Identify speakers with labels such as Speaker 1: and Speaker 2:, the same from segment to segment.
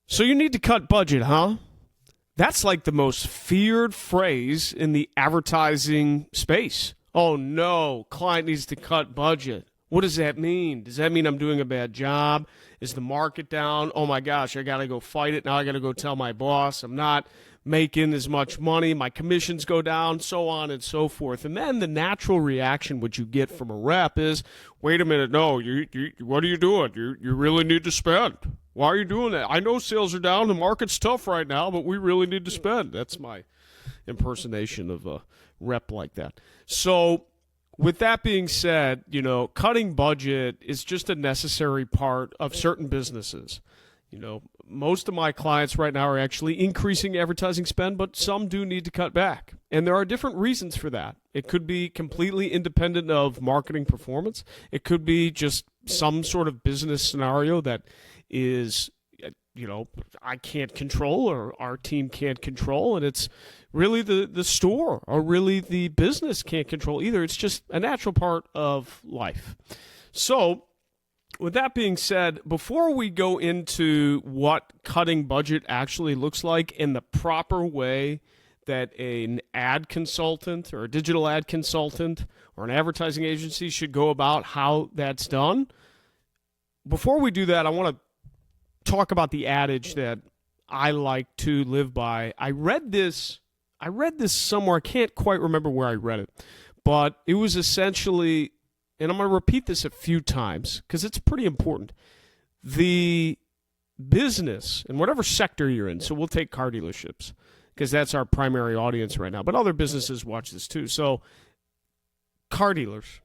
Speaker 1: So you need to cut budget, huh? That's like the most feared phrase in the advertising space. Oh no, client needs to cut budget. What does that mean? Does that mean I'm doing a bad job? Is the market down? Oh my gosh, I got to go fight it. Now I got to go tell my boss I'm not making as much money. My commissions go down, so on and so forth. And then the natural reaction, what you get from a rep is, wait a minute, no, what are you doing? You really need to spend. Why are you doing that? I know sales are down. The market's tough right now, but we really need to spend. That's my impersonation of a rep like that. So with that being said, cutting budget is just a necessary part of certain businesses. Most of my clients right now are actually increasing advertising spend, but some do need to cut back. And there are different reasons for that. It could be completely independent of marketing performance. It could be just some sort of business scenario that is, I can't control or our team can't control. And it's really the store or really the business can't control either. It's just a natural part of life. So with that being said, before we go into what cutting budget actually looks like in the proper way that an ad consultant or a digital ad consultant or an advertising agency should go about how that's done, before we do that, I want to talk about the adage that I like to live by. I read this somewhere. I can't quite remember where I read it, but it was essentially, and I'm going to repeat this a few times because it's pretty important. The business, in whatever sector you're in, so we'll take car dealerships because that's our primary audience right now, but other businesses watch this too. So car dealers,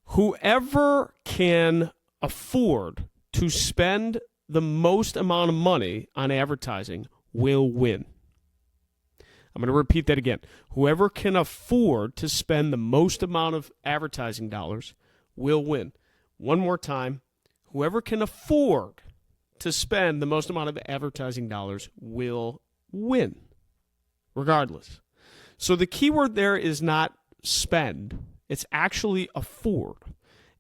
Speaker 1: whoever can afford to spend the most amount of money on advertising will win. I'm going to repeat that again. Whoever can afford to spend the most amount of advertising dollars will win. One more time. Whoever can afford to spend the most amount of advertising dollars will win, regardless. So the key word there is not spend. It's actually afford.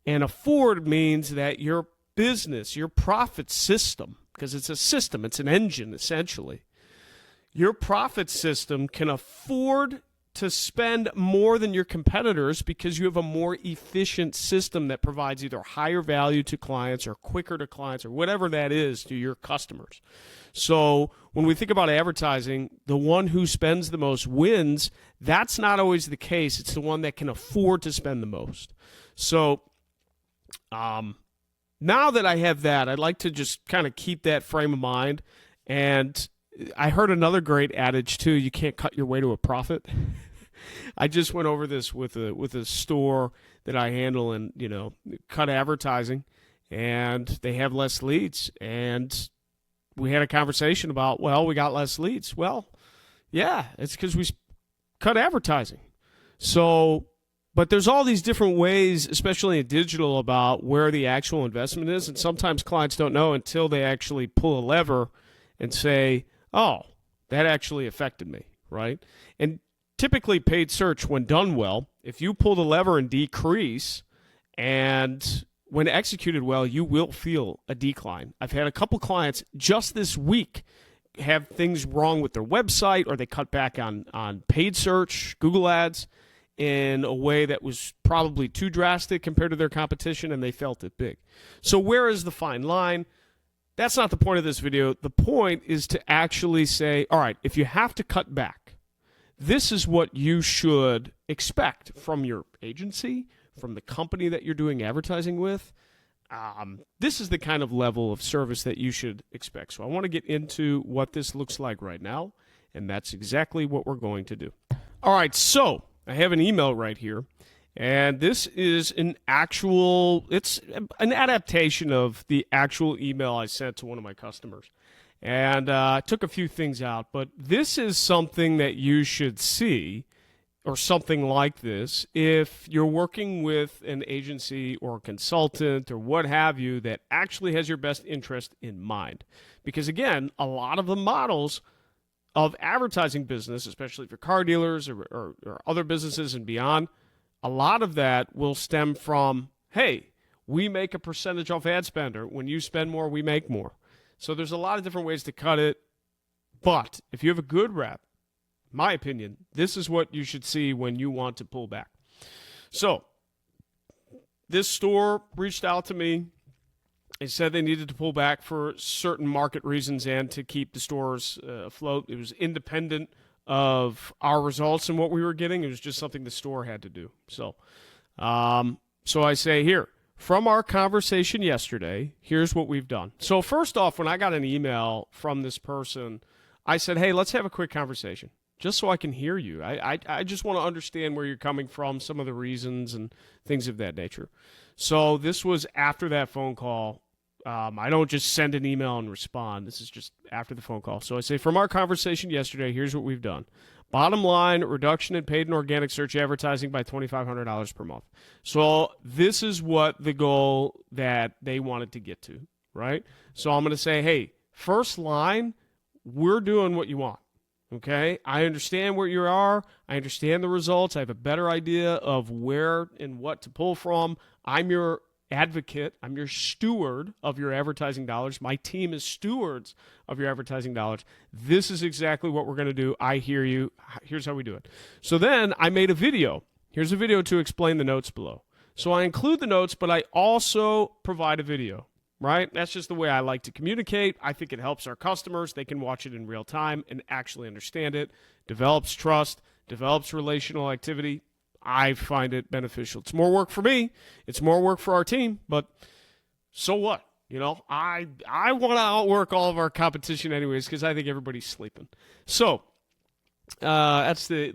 Speaker 1: And afford means that your business, your profit system, because it's a system, it's an engine essentially. Your profit system can afford to spend more than your competitors because you have a more efficient system that provides either higher value to clients or quicker to clients or whatever that is to your customers. So when we think about advertising, the one who spends the most wins. That's not always the case. It's the one that can afford to spend the most. So now that I have that, I'd like to just kind of keep that frame of mind. And I heard another great adage too: you can't cut your way to a profit. I just went over this with a store that I handle, and cut advertising, and they have less leads. And we had a conversation about, we got less leads. Well, yeah, it's because we cut advertising. So, but there's all these different ways, especially in digital, about where the actual investment is, and sometimes clients don't know until they actually pull a lever and say, oh, that actually affected me, right? And typically paid search, when done well, if you pull the lever and decrease, and when executed well, you will feel a decline. I've had a couple clients just this week have things wrong with their website, or they cut back on paid search, Google ads, in a way that was probably too drastic compared to their competition, and they felt it big. So where is the fine line? That's not the point of this video. The point is to actually say, all right, if you have to cut back, this is what you should expect from your agency, from the company that you're doing advertising with. This is the kind of level of service that you should expect. So I want to get into what this looks like right now, and that's exactly what we're going to do. All right, so I have an email right here, and this is it's an adaptation of the actual email I sent to one of my customers. And I took a few things out, but this is something that you should see, or something like this, if you're working with an agency or a consultant or what have you that actually has your best interest in mind. Because again, a lot of the models of advertising business, especially for car dealers or other businesses and beyond, a lot of that will stem from, hey, we make a percentage off ad spend, or when you spend more, we make more. So there's a lot of different ways to cut it. But if you have a good rep, my opinion, this is what you should see when you want to pull back. So this store reached out to me. They said they needed to pull back for certain market reasons and to keep the stores afloat. It was independent of our results and what we were getting. It was just something the store had to do. So I say here, from our conversation yesterday, here's what we've done. So first off, when I got an email from this person, I said, hey, let's have a quick conversation just so I can hear you. I just want to understand where you're coming from, some of the reasons and things of that nature. So this was after that phone call. I don't just send an email and respond. This is just after the phone call. So I say, from our conversation yesterday, here's what we've done. Bottom line, reduction in paid and organic search advertising by $2,500 per month. So this is what the goal that they wanted to get to, right? So I'm going to say, hey, first line, we're doing what you want, okay? I understand where you are. I understand the results. I have a better idea of where and what to pull from. I'm your advocate. I'm your steward of your advertising dollars. My team is stewards of your advertising dollars. This is exactly what we're going to do. I hear you. Here's how we do it. So then I made a video. Here's a video to explain the notes below. So I include the notes, but I also provide a video, right? That's just the way I like to communicate. I think it helps our customers. They can watch it in real time and actually understand it. Develops trust, develops relational activity. I find it beneficial. It's more work for me. It's more work for our team, but so what? You know, I want to outwork all of our competition anyways because I think everybody's sleeping. So that's the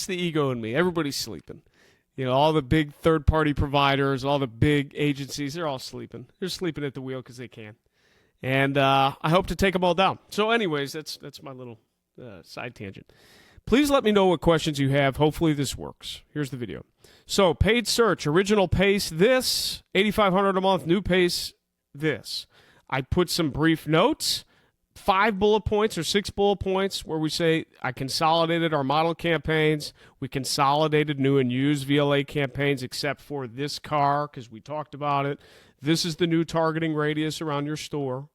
Speaker 1: ego in me. Everybody's sleeping. You know, all the big third-party providers, all the big agencies, they're all sleeping. They're sleeping at the wheel because they can. And I hope to take them all down. So anyways, that's my little side tangent. Please let me know what questions you have. Hopefully this works. Here's the video. So paid search, original pace, this, $8,500 a month, new pace, this. I put some brief notes, 5 bullet points or 6 bullet points where we say I consolidated our model campaigns. We consolidated new and used VLA campaigns except for this car because we talked about it. This is the new targeting radius around your store.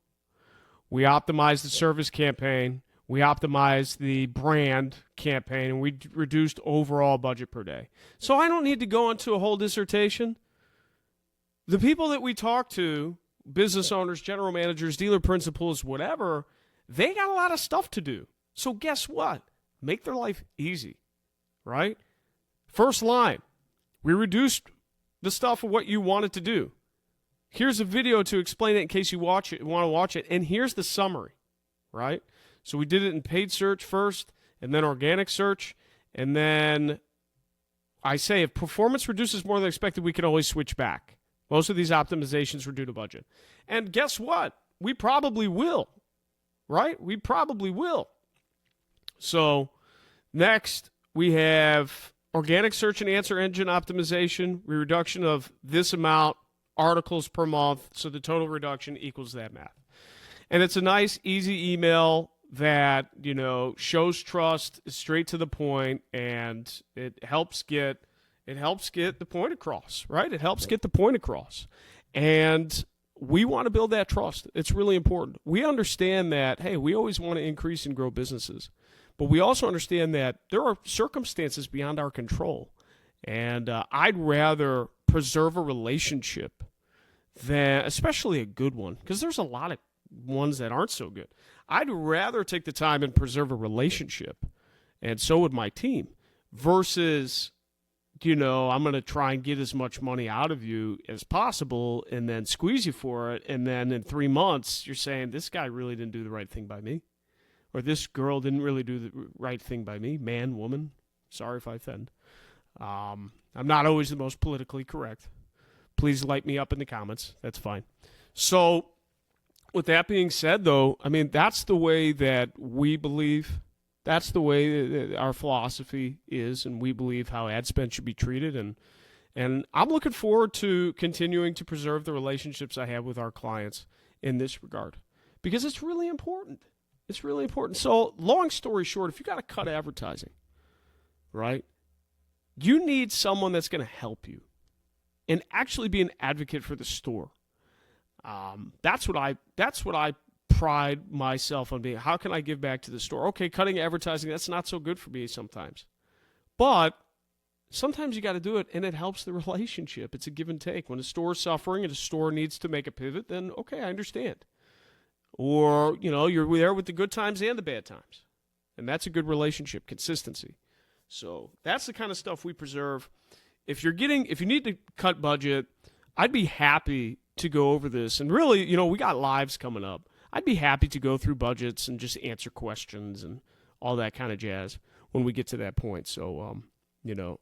Speaker 1: We optimized the service campaign. We optimized the brand campaign, and we reduced overall budget per day. So I don't need to go into a whole dissertation. The people that we talk to, business owners, general managers, dealer principals, whatever, they got a lot of stuff to do. So guess what? Make their life easy, right? First line, we reduced the stuff of what you wanted to do. Here's a video to explain it in case you want to watch it, and here's the summary, right? So we did it in paid search first, and then organic search, and then I say if performance reduces more than expected, we can always switch back. Most of these optimizations were due to budget. And guess what? We probably will, right? We probably will. So next, we have organic search and answer engine optimization, reduction of this amount, articles per month, so the total reduction equals that math. And it's a nice, easy email that, you know, shows trust, is straight to the point, and it helps get the point across, right? It helps get the point across. And we want to build that trust. It's really important. We understand that, hey, we always want to increase and grow businesses. But we also understand that there are circumstances beyond our control. And I'd rather preserve a relationship than, especially a good one, because there's a lot of ones that aren't so good. I'd rather take the time and preserve a relationship, and so would my team, versus, you know, I'm going to try and get as much money out of you as possible and then squeeze you for it, and then in 3 months you're saying, this guy really didn't do the right thing by me, or this girl didn't really do the right thing by me, man, woman, sorry if I offend. I'm not always the most politically correct. Please light me up in the comments. That's fine. So with that being said, though, I mean, that's the way that we believe. That's the way that our philosophy is, and we believe how ad spend should be treated. And I'm looking forward to continuing to preserve the relationships I have with our clients in this regard, because it's really important. It's really important. So long story short, if you got to cut advertising, right, you need someone that's going to help you and actually be an advocate for the store. That's what I pride myself on being, how can I give back to the store? Okay, cutting advertising, that's not so good for me sometimes. But sometimes you got to do it, and it helps the relationship. It's a give and take. When a store is suffering and a store needs to make a pivot, then okay, I understand. Or, you're there with the good times and the bad times. And that's a good relationship, consistency. So that's the kind of stuff we preserve. If you need to cut budget, I'd be happy to go over this. And really, we got lives coming up. I'd be happy to go through budgets and just answer questions and all that kind of jazz when we get to that point. So,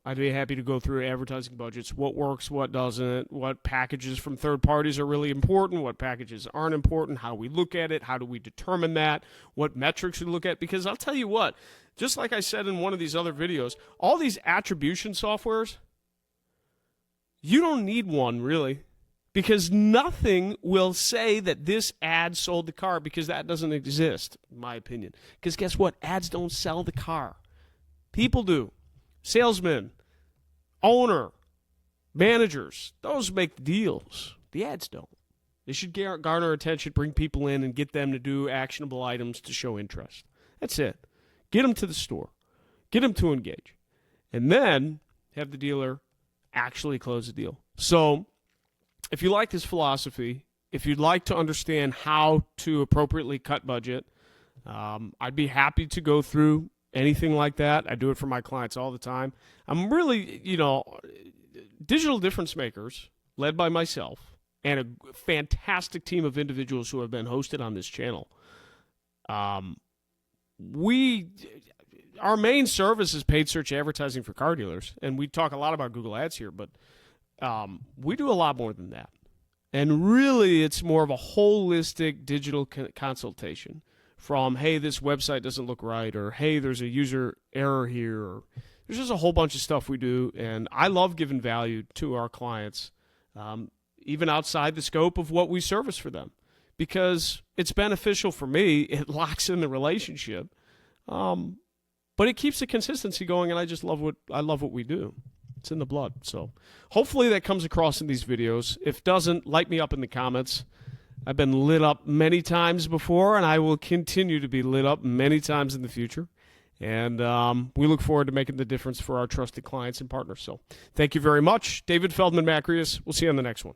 Speaker 1: I'd be happy to go through advertising budgets, what works, what doesn't, what packages from third parties are really important, what packages aren't important, how we look at it, how do we determine that, what metrics we look at. Because I'll tell you what, just like I said in one of these other videos, all these attribution softwares, you don't need one really, because nothing will say that this ad sold the car, because that doesn't exist, in my opinion. Because guess what? Ads don't sell the car. People do. Salesmen, owner, managers, those make the deals. The ads don't. They should garner attention, bring people in, and get them to do actionable items to show interest. That's it. Get them to the store. Get them to engage. And then have the dealer actually close the deal. So if you like this philosophy, if you'd like to understand how to appropriately cut budget, I'd be happy to go through anything like that. I do it for my clients all the time. I'm really, digital difference makers, led by myself, and a fantastic team of individuals who have been hosted on this channel. Our main service is paid search advertising for car dealers, and we talk a lot about Google Ads here, but we do a lot more than that. And really, it's more of a holistic digital consultation. From, hey, this website doesn't look right, or hey, there's a user error here, or there's just a whole bunch of stuff we do, and I love giving value to our clients, even outside the scope of what we service for them, because it's beneficial for me. It locks in the relationship, but it keeps the consistency going, and I just love what we do. It's in the blood. So hopefully that comes across in these videos. If it doesn't, light me up in the comments. I've been lit up many times before, and I will continue to be lit up many times in the future. And we look forward to making the difference for our trusted clients and partners. So thank you very much. David Feldman-Makrias. We'll see you on the next one.